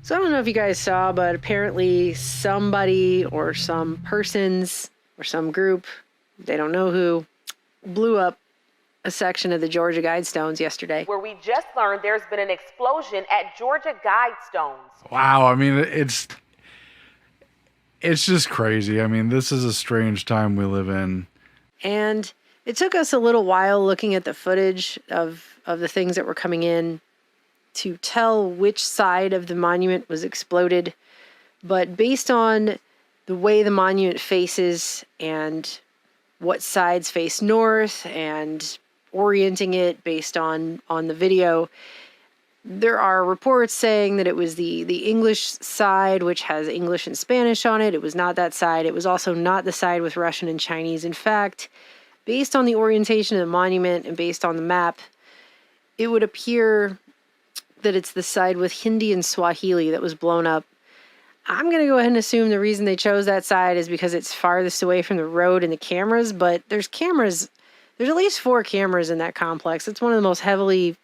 So I don't know if you guys saw, but apparently somebody or some persons or some group, they don't know who, blew up a section of the Georgia Guidestones yesterday. Where we just learned there's been an explosion at Georgia Guidestones. Wow, I mean, it's just crazy. I mean, this is a strange time we live in. And it took us a little while looking at the footage of the things that were coming in to tell which side of the monument was exploded. But based on the way the monument faces and what sides face north and orienting it based on the video, there are reports saying that it was the English side, which has English and Spanish on it. It was not that side. It was also not the side with Russian and Chinese. In fact, based on the orientation of the monument and based on the map, it would appear that it's the side with Hindi and Swahili that was blown up. I'm going to go ahead and assume the reason they chose that side is because it's farthest away from the road and the cameras, but there's at least 4 cameras in that complex. It's one of the most heavily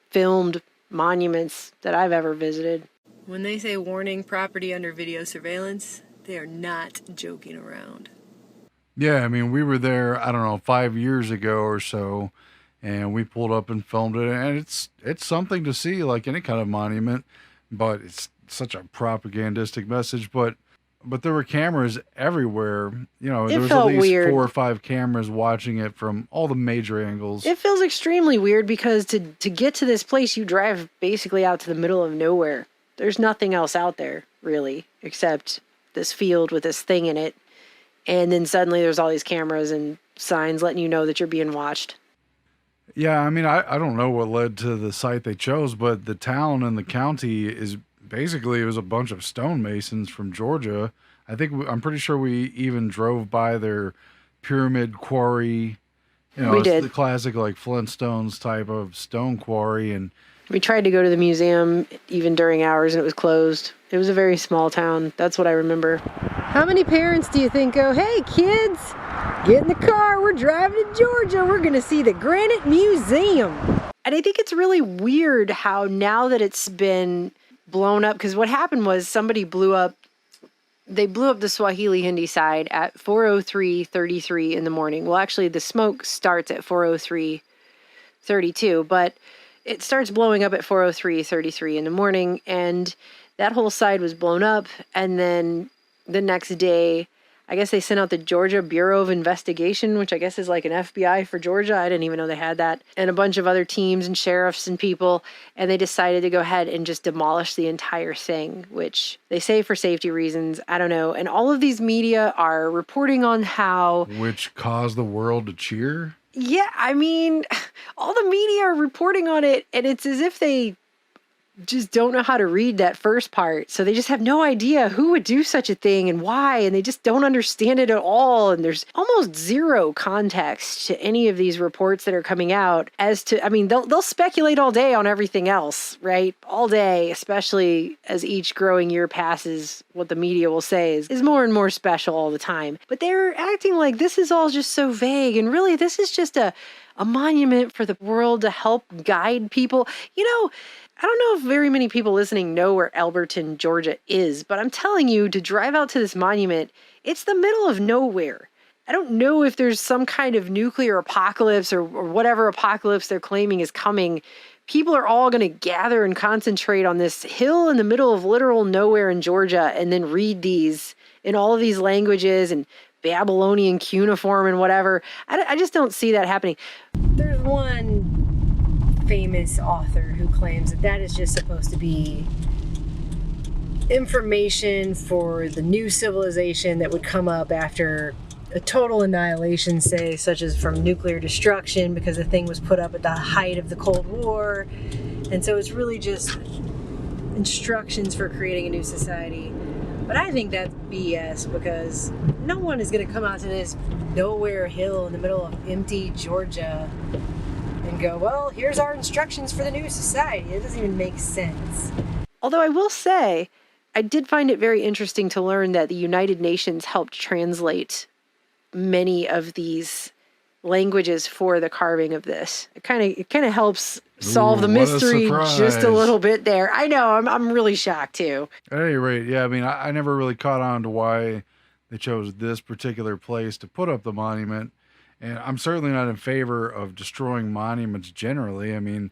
filmed monuments that I've ever visited. When they say warning, property under video surveillance, they are not joking around. Yeah, I mean, we were there, I don't know, 5 years ago or so, and we pulled up and filmed it, and it's something to see, like any kind of monument, but it's such a propagandistic message. But there were cameras everywhere. You know, there was at least weird. 4 or 5 cameras watching it from all the major angles. It feels extremely weird because to get to this place, you drive basically out to the middle of nowhere. There's nothing else out there, really, except this field with this thing in it. And then suddenly there's all these cameras and signs letting you know that you're being watched. Yeah, I mean, I don't know what led to the site they chose, but the town and the county is basically, it was a bunch of stonemasons from Georgia. I'm pretty sure we even drove by their pyramid quarry. You know, we it's did. The classic like Flintstones type of stone quarry. And we tried to go to the museum even during hours and it was closed. It was a very small town. That's what I remember. How many parents do you think go, hey kids, get in the car, we're driving to Georgia, we're going to see the Granite Museum. And I think it's really weird how now that it's been blown up, because what happened was somebody blew up the Swahili Hindi side at 4:03:33 in the morning. Well, actually the smoke starts at 4:03:32, but it starts blowing up at 4:03:33 in the morning, and that whole side was blown up. And then the next day, I guess they sent out the Georgia Bureau of Investigation, which I guess is like an FBI for Georgia. I didn't even know they had that. And a bunch of other teams and sheriffs and people. And they decided to go ahead and just demolish the entire thing, which they say for safety reasons. I don't know. And all of these media are reporting on how... Which caused the world to cheer? Yeah, I mean, all the media are reporting on it, and it's as if they just don't know how to read that first part. So they just have no idea who would do such a thing and why, and they just don't understand it at all. And there's almost zero context to any of these reports that are coming out as to, I mean, they'll speculate all day on everything else, right? All day, especially as each growing year passes, what the media will say is more and more special all the time. But they're acting like this is all just so vague, and really this is just a monument for the world to help guide people. You know, I don't know if very many people listening know where Elberton, Georgia is, but I'm telling you, to drive out to this monument, it's the middle of nowhere. I don't know if there's some kind of nuclear apocalypse or whatever apocalypse they're claiming is coming. People are all going to gather and concentrate on this hill in the middle of literal nowhere in Georgia and then read these in all of these languages and Babylonian cuneiform and whatever. I just don't see that happening. There's one famous author who claims that is just supposed to be information for the new civilization that would come up after a total annihilation, say, such as from nuclear destruction, because the thing was put up at the height of the Cold War. And so it's really just instructions for creating a new society. But I think that's BS, because no one is going to come out to this nowhere hill in the middle of empty Georgia and go, well, here's our instructions for the new society. It doesn't even make sense. Although I will say, I did find it very interesting to learn that the United Nations helped translate many of these languages for the carving of this. It kind of helps solve the Ooh, what a mystery just a surprise. little bit there. I know, I'm really shocked too. At any rate, yeah, I mean, I never really caught on to why they chose this particular place to put up the monument. And I'm certainly not in favor of destroying monuments generally. I mean,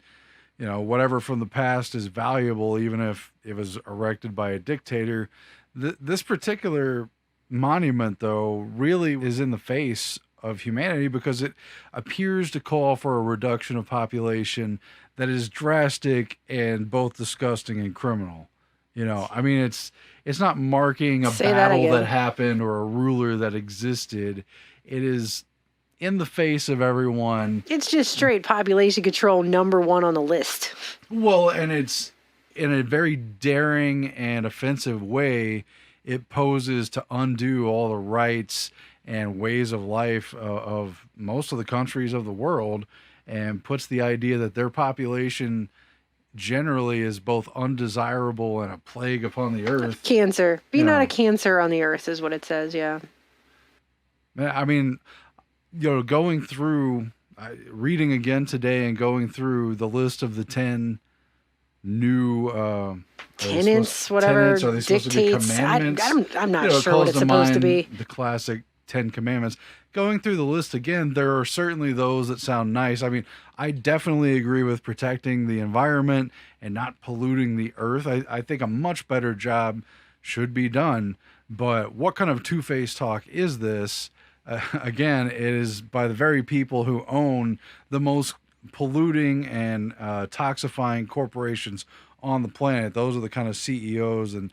whatever from the past is valuable, even if it was erected by a dictator. This particular monument, though, really is in the face of humanity because it appears to call for a reduction of population that is drastic and both disgusting and criminal. I mean, it's not marking a Say that battle again. that happened or a ruler that existed. It is in the face of everyone. It's just straight population control #1 on the list. Well, and it's in a very daring and offensive way. It poses to undo all the rights and ways of life of most of the countries of the world, and puts the idea that their population generally is both undesirable and a plague upon the earth. Cancer. Be You not know. a cancer on the earth is what it says, yeah. I mean, going through, reading again today and going through the list of the 10 new Tenants, whatever, tenets, are they supposed to be dictates. commandments? I'm not it sure what calls it's supposed to be. The classic 10 commandments. Going through the list again, there are certainly those that sound nice. I mean, I definitely agree with protecting the environment and not polluting the earth. I think a much better job should be done. But what kind of two-faced talk is this? Again, it is by the very people who own the most polluting and toxifying corporations on the planet. Those are the kind of CEOs and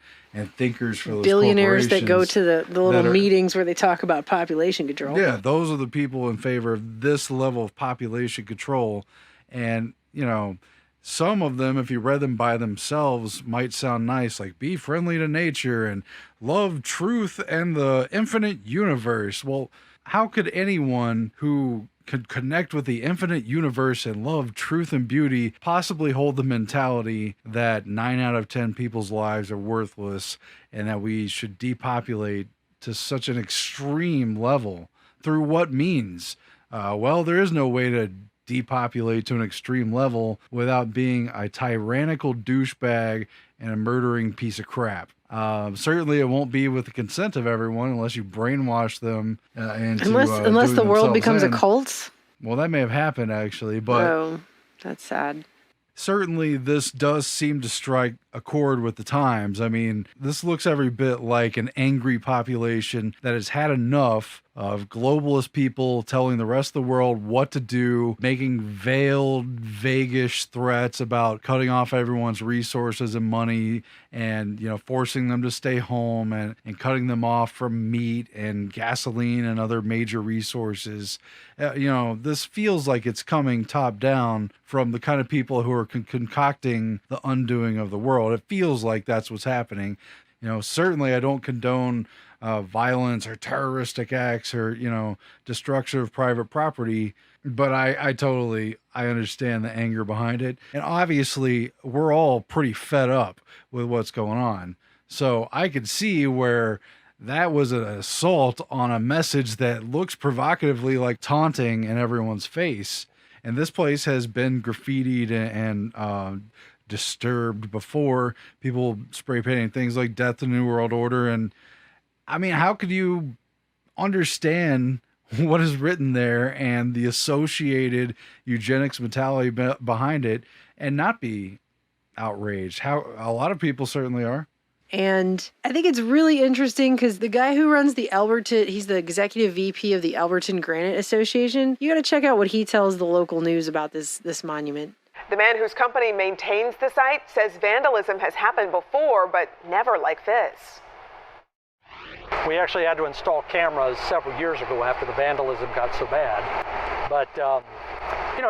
thinkers for those Billionaires that go corporations to the little that are- meetings where they talk about population control. Yeah, those are the people in favor of this level of population control. And, some of them, if you read them by themselves, might sound nice, like be friendly to nature and love truth and the infinite universe. Well, how could anyone who could connect with the infinite universe and love truth and beauty possibly hold the mentality that 9 out of 10 people's lives are worthless and that we should depopulate to such an extreme level? Through what means? Well, there is no way to depopulate to an extreme level without being a tyrannical douchebag and a murdering piece of crap. Certainly, it won't be with the consent of everyone unless you brainwash them into Unless doing the world themselves becomes in. a cult. Well, that may have happened actually, but Oh, that's sad. certainly this does seem to strike a chord with the times. I mean, this looks every bit like an angry population that has had enough of globalist people telling the rest of the world what to do, making veiled, vaguish threats about cutting off everyone's resources and money and, forcing them to stay home and cutting them off from meat and gasoline and other major resources. This feels like it's coming top down from the kind of people who are concocting the undoing of the world. It feels like that's what's happening. Certainly I don't condone violence or terroristic acts or, destruction of private property. But I understand the anger behind it. And obviously, we're all pretty fed up with what's going on. So I could see where that was an assault on a message that looks provocatively like taunting in everyone's face. And this place has been graffitied and disturbed before. People spray painting things like Death to New World Order. And I mean, how could you understand what is written there and the associated eugenics mentality behind it and not be outraged? How a lot of people certainly are. And I think it's really interesting because the guy who runs the Alberton, he's the executive VP of the Alberton Granite Association. You got to check out what he tells the local news about this monument. The man whose company maintains the site says vandalism has happened before, but never like this. We actually had to install cameras several years ago after the vandalism got so bad. But,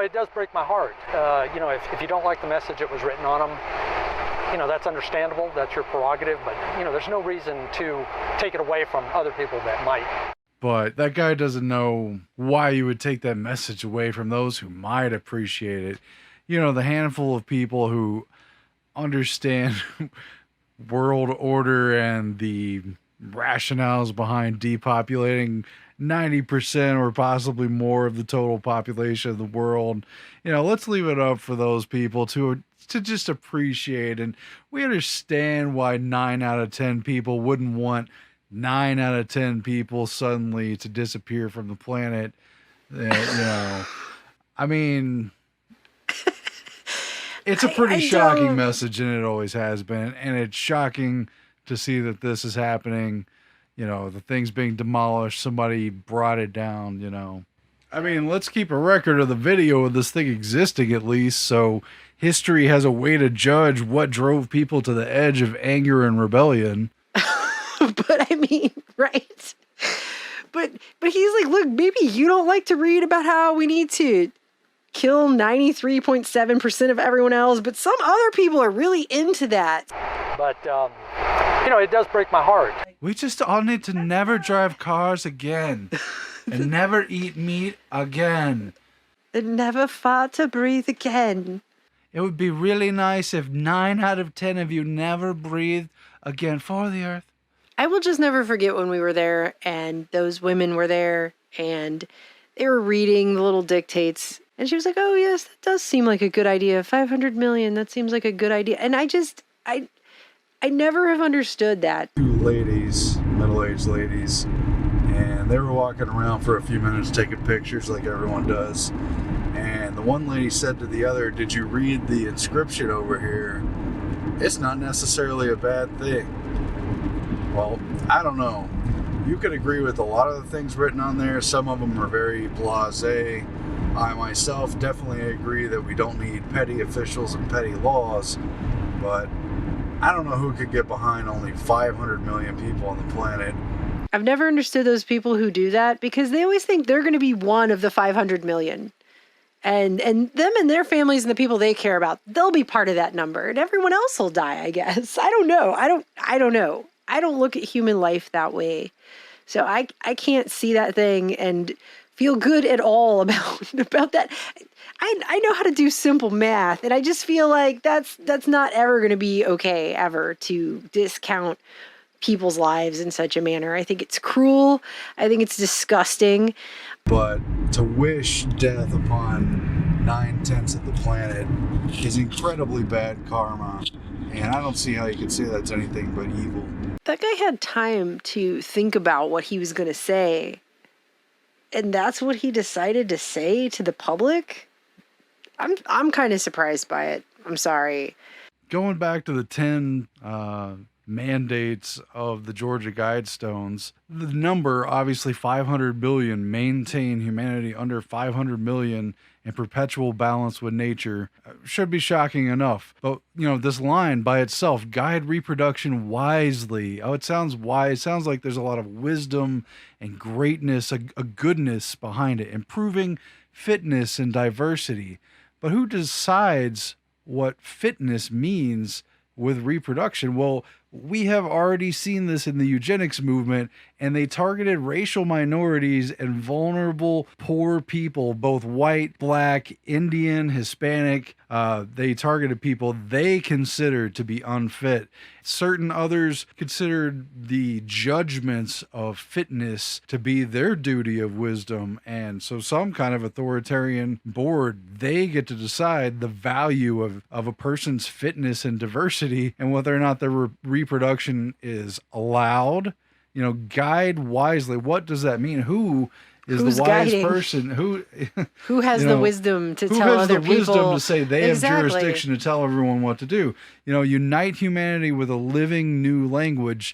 it does break my heart. If you don't like the message that was written on them, that's understandable. That's your prerogative. But, there's no reason to take it away from other people that might. But that guy doesn't know why you would take that message away from those who might appreciate it. The handful of people who understand world order and the rationales behind depopulating 90% or possibly more of the total population of the world. Let's leave it up for those people to just appreciate. And we understand why 9 out of 10 people wouldn't want 9 out of 10 people suddenly to disappear from the planet. I mean, it's a pretty shocking message, and it always has been. And it's shocking to see that this is happening. The thing's being demolished. Somebody brought it down, I mean, let's keep a record of the video of this thing existing at least, so history has a way to judge what drove people to the edge of anger and rebellion. But I mean, right? But he's like, look, maybe you don't like to read about how we need to kill 93.7% of everyone else, but some other people are really into that. But, it does break my heart. We just all need to never drive cars again and never eat meat again. And never fought to breathe again. It would be really nice if 9 out of 10 of you never breathed again for the earth. I will just never forget when we were there and those women were there and they were reading the little dictates. And she was like, oh, yes, that does seem like a good idea. 500 million, that seems like a good idea. And I never have understood that. 2 ladies, middle-aged ladies, and they were walking around for a few minutes taking pictures like everyone does. And the one lady said to the other, did you read the inscription over here? It's not necessarily a bad thing. Well, I don't know. You could agree with a lot of the things written on there. Some of them are very blasé. I myself definitely agree that we don't need petty officials and petty laws, but I don't know who could get behind only 500 million people on the planet. I've never understood those people who do that because they always think they're going to be one of the 500 million. And them and their families and the people they care about, they'll be part of that number. And everyone else will die, I guess. I don't know. I don't know. I don't look at human life that way. So I can't see that thing and feel good at all about that. I know how to do simple math, and I just feel like that's not ever going to be okay ever to discount people's lives in such a manner. I think it's cruel. I think it's disgusting. But to wish death upon 9/10 of the planet is incredibly bad karma, and I don't see how you could say that's anything but evil. That guy had time to think about what he was going to say, and that's what he decided to say to the public. I'm kind of surprised by it. I'm sorry. Going back to the 10 mandates of the Georgia Guidestones, the number, obviously 500 billion, maintain humanity under 500 million in perpetual balance with nature, should be shocking enough. But, this line by itself, guide reproduction wisely. Oh, it sounds wise. It sounds like there's a lot of wisdom and greatness, a goodness behind it, improving fitness and diversity. But who decides what fitness means with reproduction? Well, we have already seen this in the eugenics movement, and they targeted racial minorities and vulnerable, poor people, both white, black, Indian, Hispanic. They targeted people they considered to be unfit. Certain others considered the judgments of fitness to be their duty of wisdom. And so some kind of authoritarian board, they get to decide the value of a person's fitness and diversity and whether or not their reproduction is allowed. Guide wisely. What does that mean? Who's the wise guiding? Person? Who has the wisdom to tell other people? Who has the wisdom to say they have jurisdiction to tell everyone what to do? Unite humanity with a living new language.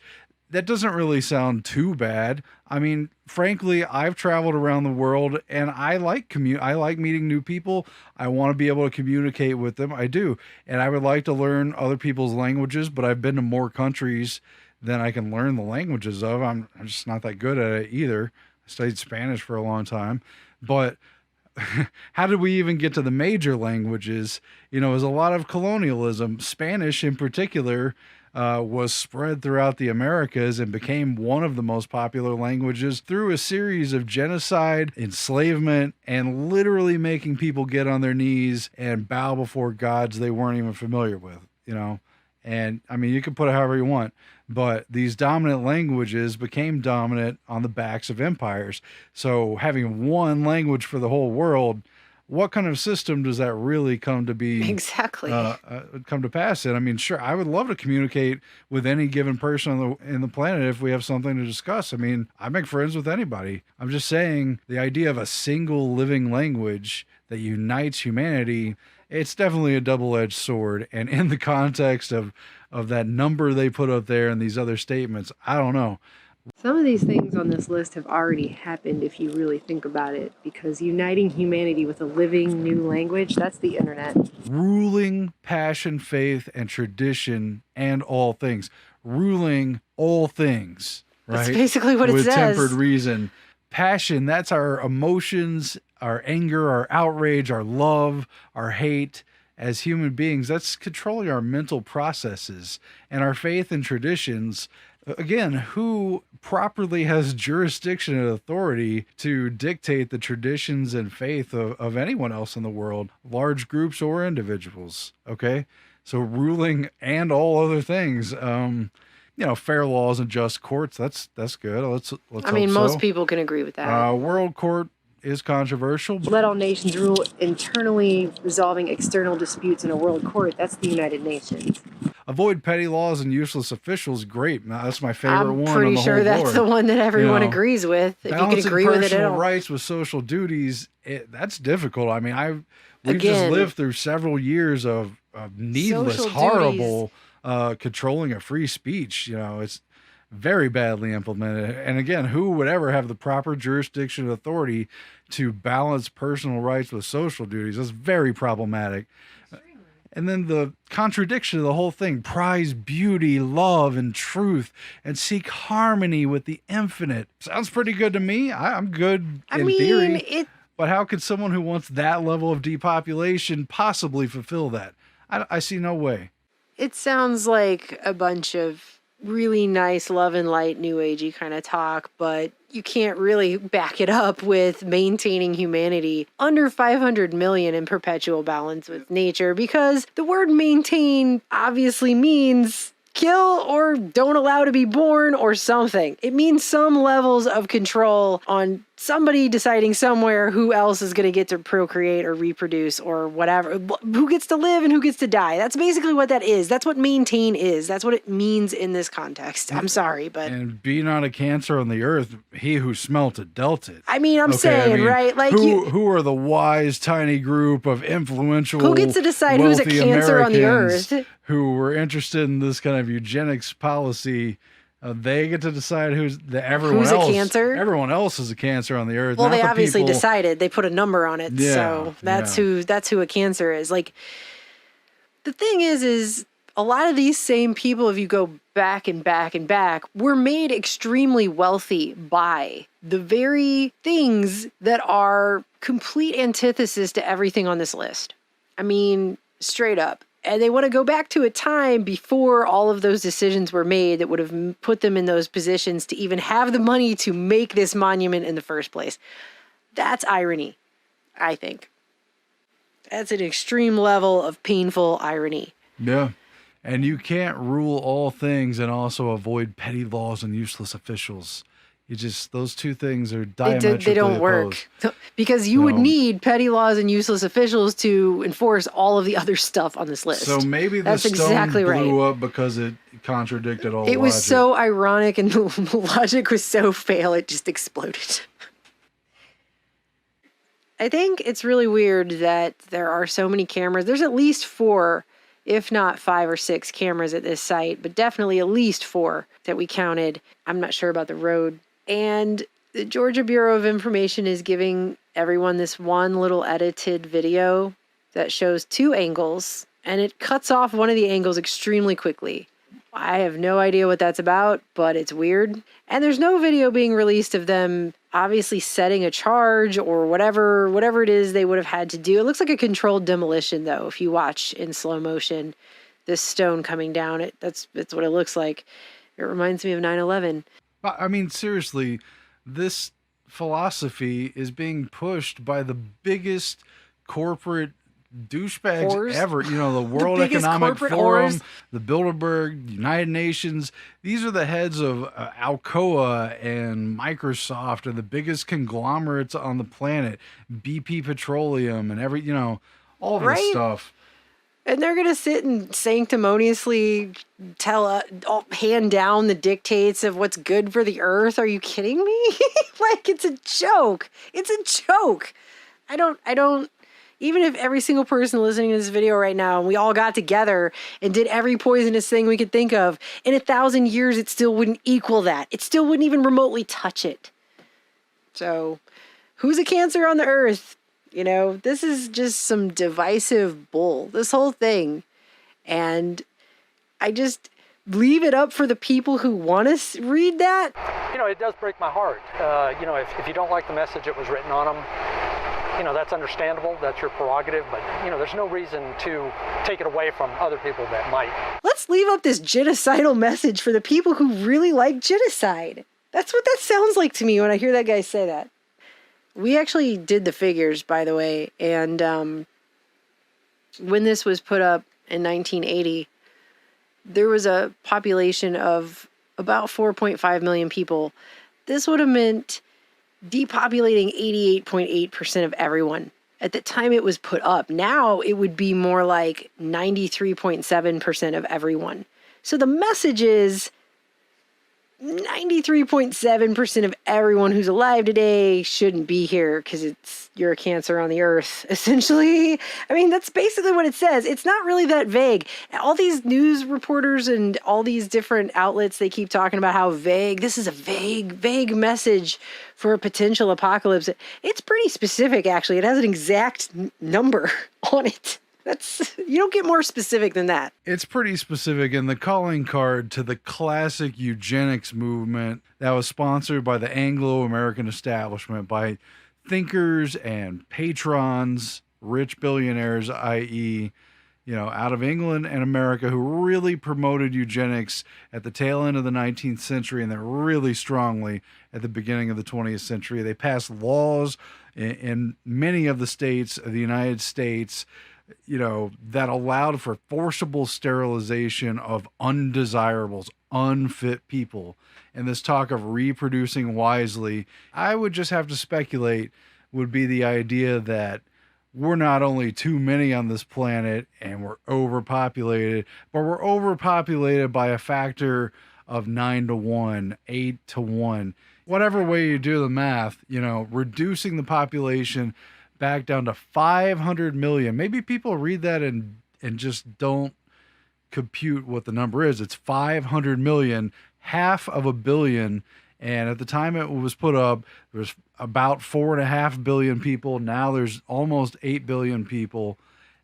That doesn't really sound too bad. I mean, frankly, I've traveled around the world and I like I like meeting new people. I want to be able to communicate with them. I do. And I would like to learn other people's languages, but I've been to more countries than I can learn the languages of. I'm just not that good at it either. I studied Spanish for a long time. But how did we even get to the major languages? There's a lot of colonialism. Spanish in particular was spread throughout the Americas and became one of the most popular languages through a series of genocide, enslavement, and literally making people get on their knees and bow before gods they weren't even familiar with, And I mean, you can put it however you want, but these dominant languages became dominant on the backs of empires. So having one language for the whole world, what kind of system does that really come to be? Exactly. Come to pass in? I mean, sure, I would love to communicate with any given person on in the planet if we have something to discuss. I mean, I make friends with anybody. I'm just saying the idea of a single living language that unites humanity, it's definitely a double-edged sword. And in the context of that number they put up there and these other statements, I don't know. Some of these things on this list have already happened if you really think about it, because uniting humanity with a living new language, that's the internet. Ruling passion, faith, and tradition, and all things. Ruling all things, right? That's basically what it With says. tempered reason. Passion, that's our emotions, our anger, our outrage, our love, our hate. As human beings, that's controlling our mental processes. And our faith and traditions, again, who properly has jurisdiction and authority to dictate the traditions and faith of anyone else in the world, large groups or individuals? Okay. So ruling and all other things, fair laws and just courts. That's good. Let's I mean, hope so. most people can agree with that. World court is controversial. Let all nations rule internally, resolving external disputes in a world court. That's the United Nations. Avoid petty laws and useless officials. Great. That's my favorite one. I'm pretty sure that's the one that everyone agrees with. If you can agree with it at all. Rights with social duties, that's difficult. I mean, we've just lived through several years of needless, horrible controlling of free speech. It's very badly implemented. And again, who would ever have the proper jurisdiction and authority to balance personal rights with social duties? That's very problematic. And then the contradiction of the whole thing: prize beauty, love, and truth, and seek harmony with the infinite. Sounds pretty good to me. I'm good in theory. But how could someone who wants that level of depopulation possibly fulfill that? I see no way. It sounds like a bunch of really nice love and light, new agey kind of talk, but you can't really back it up with maintaining humanity under 500 million in perpetual balance with nature, because the word maintain obviously means kill or don't allow to be born or something. It means some levels of control on somebody deciding somewhere who else is going to get to procreate or reproduce or whatever, who gets to live and who gets to die. That's basically what that is. That's what maintain is. That's what it means in this context. I'm sorry, but... And be not a cancer on the earth, he who smelt it dealt it. I mean, I'm saying, right? Like who are the wise, tiny group of influential, who gets to decide who's a cancer on the earth? Who were interested in this kind of eugenics policy? They get to decide who's a cancer. Everyone else is a cancer on the earth. Well, they obviously decided. They put a number on it, so that's who a cancer is. Like, the thing is a lot of these same people, if you go back and back and back, were made extremely wealthy by the very things that are complete antithesis to everything on this list. I mean, straight up. And they want to go back to a time before all of those decisions were made that would have put them in those positions to even have the money to make this monument in the first place. That's irony, I think. That's an extreme level of painful irony. Yeah. And you can't rule all things and also avoid petty laws and useless officials. Those two things are diametrically they don't work. Because you would need petty laws and useless officials to enforce all of the other stuff on this list. So maybe the stone blew up because it contradicted all logic. It was so ironic and the logic was so fail, it just exploded. I think it's really weird that there are so many cameras. There's at least 4, if not 5 or 6 cameras at this site, but definitely at least 4 that we counted. I'm not sure about the road. And the Georgia Bureau of Information is giving everyone this one little edited video that shows 2 angles, and it cuts off one of the angles extremely quickly. I have no idea what that's about, but it's weird. And there's no video being released of them obviously setting a charge or whatever it is they would have had to do. It looks like a controlled demolition, though, if you watch in slow motion this stone coming down. That's what it looks like. It reminds me of 9/11. I mean, seriously, this philosophy is being pushed by the biggest corporate douchebags Whores. ever. You know, the World biggest Economic corporate Forum, whores. the Bilderberg, United Nations. These are the heads of Alcoa and Microsoft and the biggest conglomerates on the planet, BP Petroleum and all this Right? stuff. And they're going to sit and sanctimoniously hand down the dictates of what's good for the earth. Are you kidding me? Like, it's a joke. It's a joke. I don't, even if every single person listening to this video right now, and we all got together and did every poisonous thing we could think of, in 1,000 years, it still wouldn't equal that. It still wouldn't even remotely touch it. So, who's a cancer on the earth? You know, this is just some divisive bull, this whole thing. And I just leave it up for the people who want to read that. You know, it does break my heart. You know, if you don't like the message that was written on them, you know, that's understandable. That's your prerogative. But, you know, there's no reason to take it away from other people that might. Let's leave up this genocidal message for the people who really like genocide. That's what that sounds like to me when I hear that guy say that. We actually did the figures, by the way, and when this was put up in 1980, there was a population of about 4.5 million people. This would have meant depopulating 88.8% of everyone. At the time it was put up, now it would be more like 93.7% of everyone. So the message is 93.7% of everyone who's alive today shouldn't be here because you're a cancer on the earth, essentially. I mean, that's basically what it says. It's not really that vague. All these news reporters and all these different outlets, they keep talking about how vague. This is a vague message for a potential apocalypse. It's pretty specific, actually. It has an exact number on it. You don't get more specific than that. It's pretty specific, and the calling card to the classic eugenics movement that was sponsored by the Anglo-American establishment, by thinkers and patrons, rich billionaires, i.e., out of England and America, who really promoted eugenics at the tail end of the 19th century and then really strongly at the beginning of the 20th century. They passed laws in many of the states of the United States that allowed for forcible sterilization of undesirables, unfit people. And this talk of reproducing wisely, I would just have to speculate, would be the idea that we're not only too many on this planet and we're overpopulated, but we're overpopulated by a factor of 9 to 1, 8 to 1. Whatever way you do the math, reducing the population back down to 500 million. Maybe people read that and just don't compute what the number is. It's 500 million, half of a billion. And at the time it was put up, there was about 4.5 billion people. Now there's almost 8 billion people.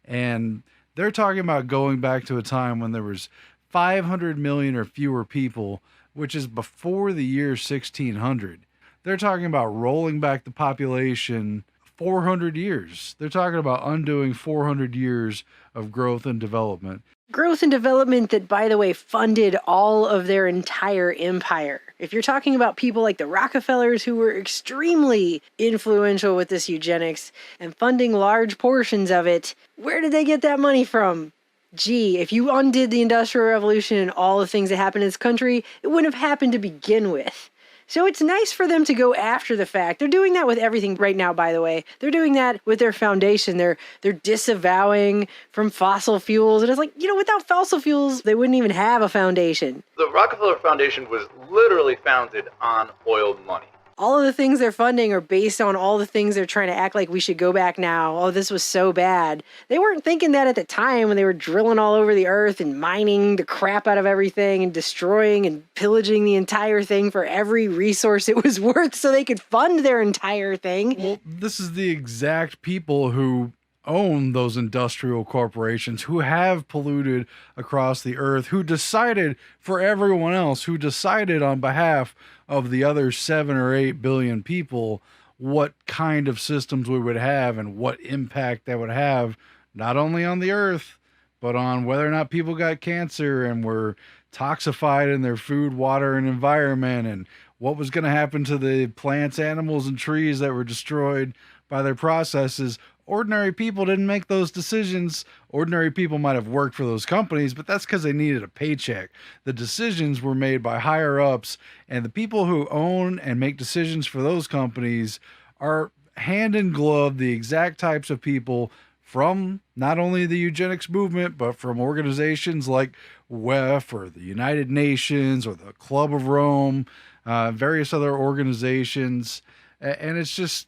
And they're talking about going back to a time when there was 500 million or fewer people, which is before the year 1600. They're talking about rolling back the population 400 years. They're talking about undoing 400 years of growth and development. Growth and development that, by the way, funded all of their entire empire. If you're talking about people like the Rockefellers, who were extremely influential with this eugenics and funding large portions of it, where did they get that money from? Gee, if you undid the Industrial Revolution and all the things that happened in this country, it wouldn't have happened to begin with. So it's nice for them to go after the fact. They're doing that with everything right now, by the way. They're doing that with their foundation. They're disavowing from fossil fuels. And it's like, without fossil fuels, they wouldn't even have a foundation. The Rockefeller Foundation was literally founded on oil money. All of the things they're funding are based on all the things they're trying to act like we should go back now. Oh, this was so bad. They weren't thinking that at the time when they were drilling all over the earth and mining the crap out of everything and destroying and pillaging the entire thing for every resource it was worth so they could fund their entire thing. Well, this is the exact people who own those industrial corporations, who have polluted across the earth, who decided for everyone else, who decided on behalf of the other 7 or 8 billion people what kind of systems we would have and what impact that would have, not only on the earth, but on whether or not people got cancer and were toxified in their food, water, and environment, and what was going to happen to the plants, animals, and trees that were destroyed by their processes ordinary people didn't make those decisions. Ordinary people might have worked for those companies, but that's because they needed a paycheck. The decisions were made by higher ups, and the people who own and make decisions for those companies are hand in glove the exact types of people from not only the eugenics movement, but from organizations like WEF or the United Nations or the Club of Rome, various other organizations. And it's just,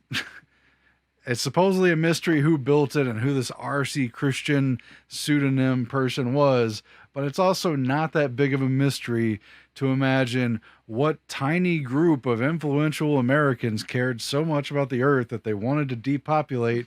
it's supposedly a mystery who built it and who this R.C. Christian pseudonym person was, but it's also not that big of a mystery to imagine what tiny group of influential Americans cared so much about the earth that they wanted to depopulate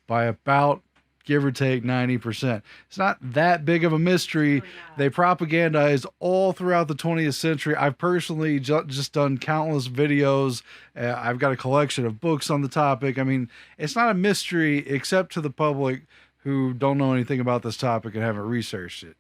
by about, give or take, 90%. It's not that big of a mystery. They propagandized all throughout the 20th century. I've personally just done countless videos. I've got a collection of books on the topic. I mean, it's not a mystery except to the public who don't know anything about this topic and haven't researched it.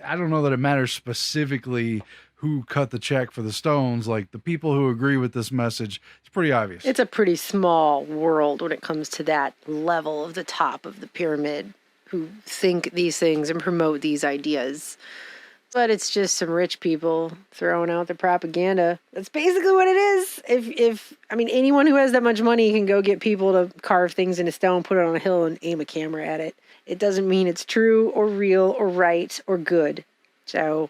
I don't know that it matters specifically who cut the check for the Stones. Like, the people who agree with this message, it's pretty obvious. It's a pretty small world when it comes to that level of the top of the pyramid who think these things and promote these ideas. But it's just some rich people throwing out their propaganda. That's basically what it is. If I mean, anyone who has that much money can go get people to carve things into stone, put it on a hill, and aim a camera at it. It doesn't mean it's true or real or right or good. So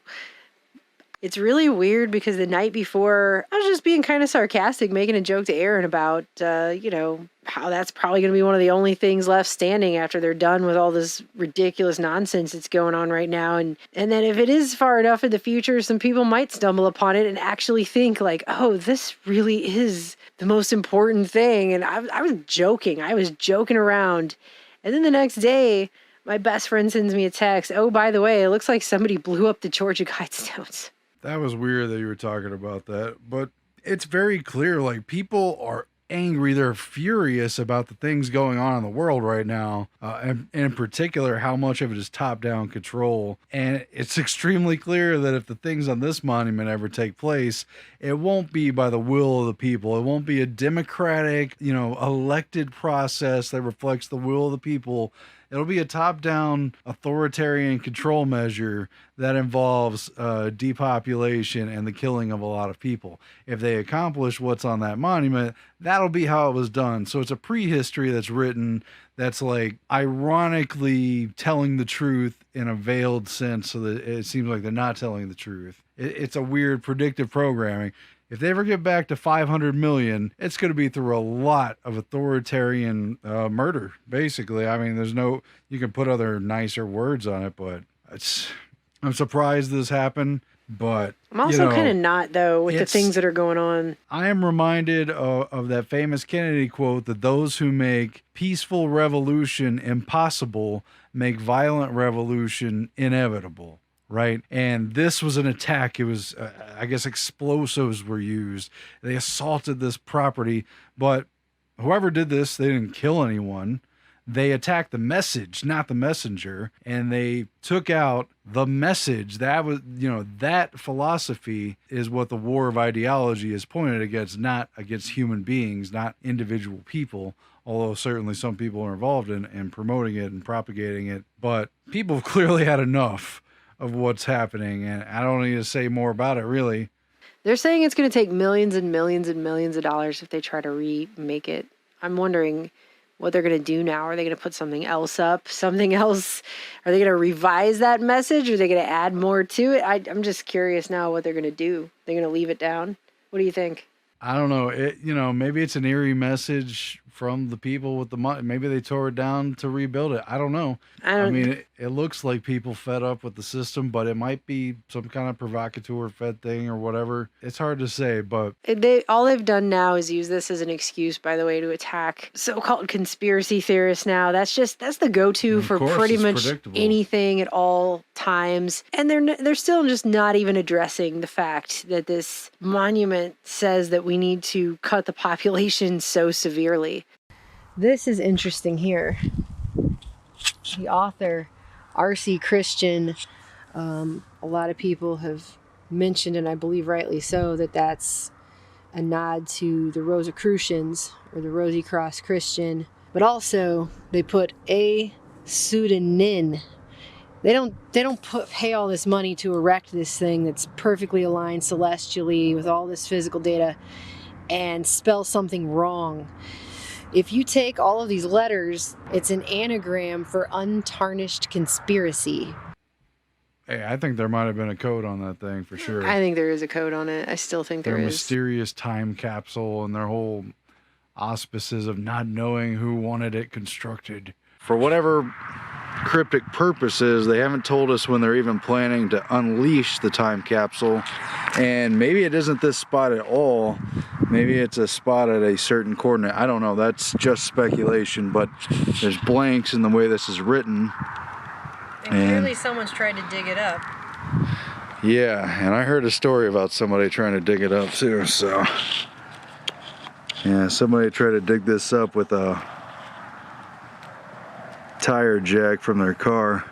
it's really weird because the night before, I was just being kind of sarcastic, making a joke to Aaron about, how that's probably going to be one of the only things left standing after they're done with all this ridiculous nonsense that's going on right now. And then if it is far enough in the future, some people might stumble upon it and actually think like, oh, this really is the most important thing. And I was joking. I was joking around. And then the next day, my best friend sends me a text. Oh, by the way, it looks like somebody blew up the Georgia Guidestones. That was weird that you were talking about that, but it's very clear, like, people are angry. They're furious about the things going on in the world right now, and in particular, how much of it is top-down control. And it's extremely clear that if the things on this monument ever take place, it won't be by the will of the people. It won't be a democratic, elected process that reflects the will of the people. It'll be a top-down authoritarian control measure that involves depopulation and the killing of a lot of people. If they accomplish what's on that monument, that'll be how it was done. So it's a prehistory that's written that's like ironically telling the truth in a veiled sense so that it seems like they're not telling the truth. It's a weird predictive programming. If they ever get back to 500 million, it's going to be through a lot of authoritarian murder, basically. I mean, you can put other nicer words on it, but I'm surprised this happened. But I'm also kind of not, though, with the things that are going on. I am reminded of that famous Kennedy quote that those who make peaceful revolution impossible make violent revolution inevitable. Right. And this was an attack. It was, I guess, explosives were used. They assaulted this property. But whoever did this, they didn't kill anyone. They attacked the message, not the messenger. And they took out the message. That was, that philosophy is what the war of ideology is pointed against, not against human beings, not individual people. Although certainly some people are involved in promoting it and propagating it. But people have clearly had enough of what's happening, and I don't need to say more about it, really. They're saying it's going to take millions and millions and millions of dollars if they try to remake it. I'm wondering what they're going to do now. Are they going to put something else up? Something else? Are they going to revise that message? Are they going to add more to it? I'm just curious now what they're going to do. They're going to leave it down? What do you think? I don't know. Maybe it's an eerie message from the people with the money. Maybe they tore it down to rebuild it. I don't know. I mean, it looks like people fed up with the system, but it might be some kind of provocateur fed thing or whatever. It's hard to say, but all they've done now is use this as an excuse, by the way, to attack so-called conspiracy theorists now. That's the go-to for pretty much anything at all times. And they're still just not even addressing the fact that this monument says that we need to cut the population so severely. This is interesting here. The author, R.C. Christian, a lot of people have mentioned, and I believe rightly so, that that's a nod to the Rosicrucians, or the Rosy Cross Christian, But also, they put a pseudonym. They don't pay all this money to erect this thing that's perfectly aligned celestially with all this physical data and spell something wrong. If you take all of these letters, it's an anagram for untarnished conspiracy. Hey, I think there might have been a code on that thing for sure. I think there is a code on it. I still think there Their is. mysterious time capsule and their whole auspices of not knowing who wanted it constructed. For whatever cryptic purposes, they haven't told us when they're even planning to unleash the time capsule. And maybe it isn't this spot at all. Maybe it's a spot at a certain coordinate. I don't know. That's just speculation, but there's blanks in the way this is written. And clearly someone's tried to dig it up. Yeah, and I heard a story about somebody trying to dig it up too, so. Yeah, somebody tried to dig this up with a tire jack from their car.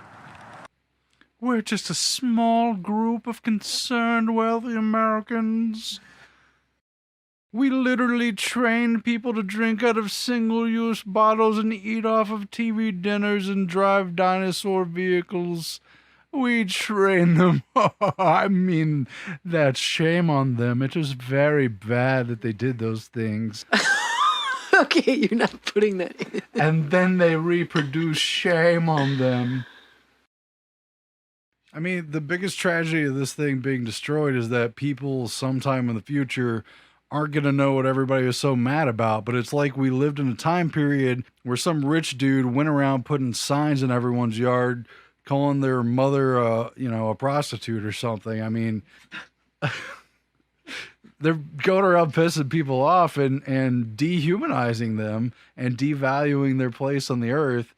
We're just a small group of concerned wealthy Americans. We literally train people to drink out of single-use bottles and eat off of TV dinners and drive dinosaur vehicles. We train them. I mean, that's shame on them. It is very bad that they did those things. Okay, you're not putting that in. And then they reproduce. Shame on them. I mean, the biggest tragedy of this thing being destroyed is that people sometime in the future aren't going to know what everybody was so mad about. But it's like we lived in a time period where some rich dude went around putting signs in everyone's yard calling their mother a prostitute or something. I mean, they're going around pissing people off and dehumanizing them and devaluing their place on the earth.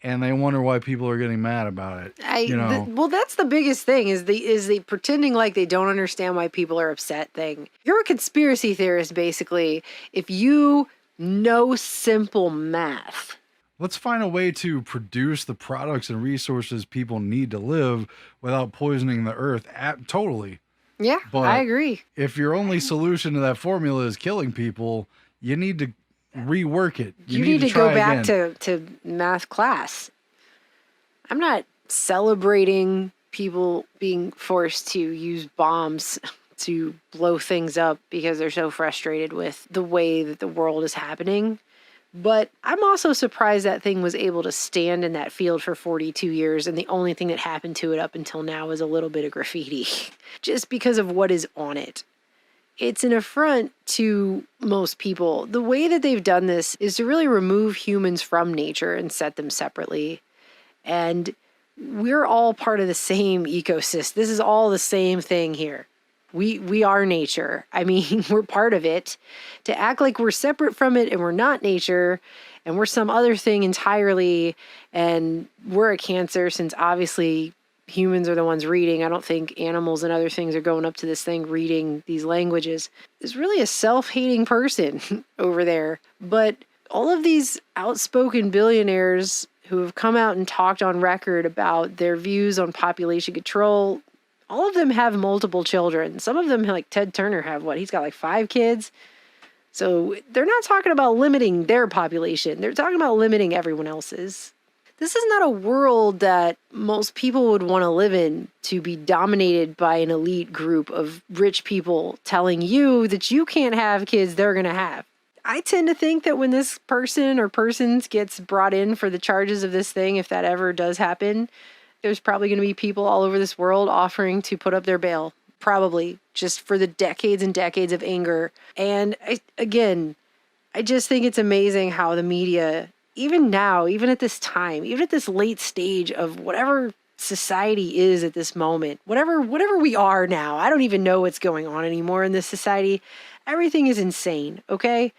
And they wonder why people are getting mad about it. Well, that's the biggest thing is the pretending like they don't understand why people are upset thing. You're a conspiracy theorist, basically, if you know simple math. Let's find a way to produce the products and resources people need to live without poisoning the earth. Totally. Yeah, But I agree. if your only solution to that formula is killing people, you need to rework it. You need to go try back again. to math class. I'm not celebrating people being forced to use bombs to blow things up because they're so frustrated with the way that the world is happening. But I'm also surprised that thing was able to stand in that field for 42 years, and the only thing that happened to it up until now is a little bit of graffiti, just because of what is on it. It's an affront to most people. The way that they've done this is to really remove humans from nature and set them separately. And we're all part of the same ecosystem. This is all the same thing here. We are nature. I mean, we're part of it. To act like we're separate from it and we're not nature and we're some other thing entirely and we're a cancer, since obviously humans are the ones reading. I don't think animals and other things are going up to this thing reading these languages. Is really a self-hating person over there. But all of these outspoken billionaires who have come out and talked on record about their views on population control, all of them have multiple children. Some of them, like Ted Turner, have he's got like 5 kids. So they're not talking about limiting their population. They're talking about limiting everyone else's. This is not a world that most people would want to live in, to be dominated by an elite group of rich people telling you that you can't have kids they're going to have. I tend to think that when this person or persons gets brought in for the charges of this thing, if that ever does happen, there's probably going to be people all over this world offering to put up their bail, probably just for the decades and decades of anger. And I just think it's amazing how the media, even now, even at this time, even at this late stage of whatever society is at this moment, whatever we are now, I don't even know what's going on anymore in this society. Everything is insane, okay?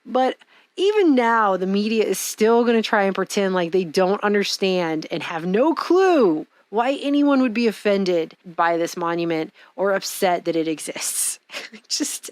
But even now, the media is still going to try and pretend like they don't understand and have no clue why anyone would be offended by this monument or upset that it exists. Just,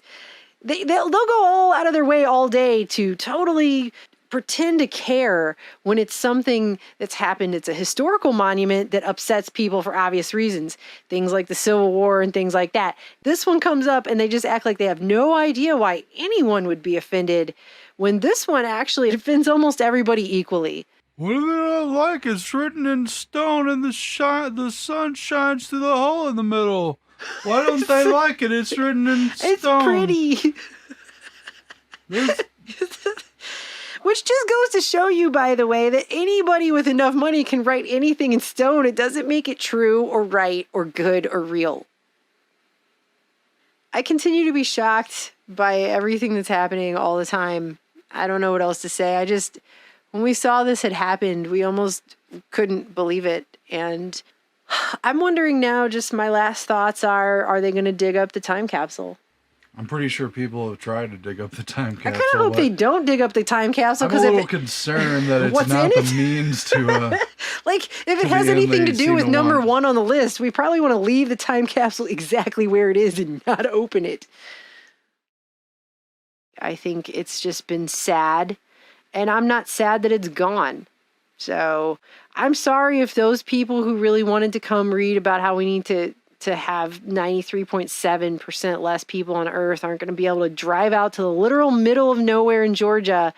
they'll go all out of their way all day to totally pretend to care when it's something that's happened. It's a historical monument that upsets people for obvious reasons. Things like the Civil War and things like that. This one comes up and they just act like they have no idea why anyone would be offended when this one actually offends almost everybody equally. What do they not like? It's written in stone and the sun shines through the hole in the middle. Why don't they like it? It's written in stone. It's pretty. Which just goes to show you, by the way, that anybody with enough money can write anything in stone. It doesn't make it true or right or good or real. I continue to be shocked by everything that's happening all the time. I don't know what else to say. When we saw this had happened, we almost couldn't believe it. And I'm wondering now, just my last thoughts are they going to dig up the time capsule? I'm pretty sure people have tried to dig up the time capsule. I kind of hope they don't dig up the time capsule. I'm a little concerned that it's not the means to... like, if it has anything to do with number 1 on the list, we probably want to leave the time capsule exactly where it is and not open it. I think it's just been sad. And I'm not sad that it's gone. So I'm sorry if those people who really wanted to come read about how we need to have 93.7% less people on Earth aren't going to be able to drive out to the literal middle of nowhere in Georgia.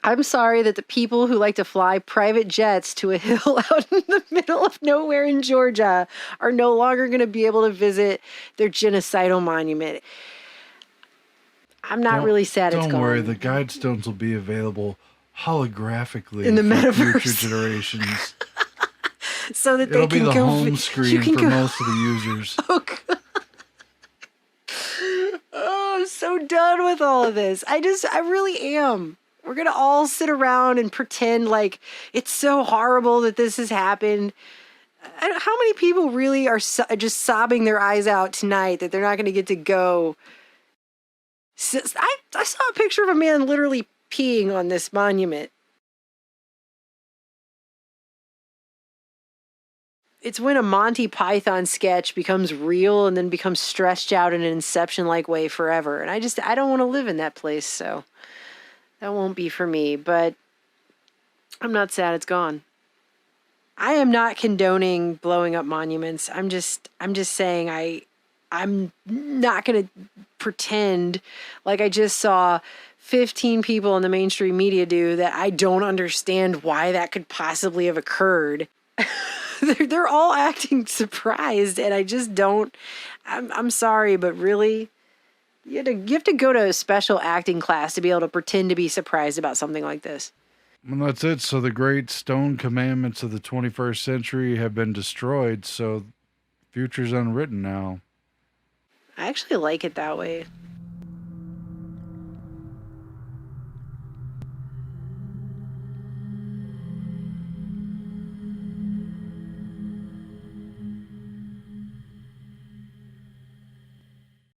I'm sorry that the people who like to fly private jets to a hill out in the middle of nowhere in Georgia are no longer going to be able to visit their genocidal monument. I'm not really sad it's gone. Don't worry, the Guidestones will be available holographically in the metaverse. Future generations. So that it'll they can be the go, home screen for most of the users. Oh, God. Oh, I'm so done with all of this. I really am. We're going to all sit around and pretend like it's so horrible that this has happened. How many people really are just sobbing their eyes out tonight that they're not going to get to go? I saw a picture of a man literally peeing on this monument. It's when a Monty Python sketch becomes real and then becomes stretched out in an Inception-like way forever. And I don't want to live in that place, so that won't be for me. But I'm not sad it's gone. I am not condoning blowing up monuments. I'm just saying I'm not going to pretend like I just saw 15 people in the mainstream media do that I don't understand why that could possibly have occurred. They're all acting surprised, and I just don't. I'm sorry, but really, you have to go to a special acting class to be able to pretend to be surprised about something like this. And that's it. So the great stone commandments of the 21st century have been destroyed, so future's unwritten now. I actually like it that way.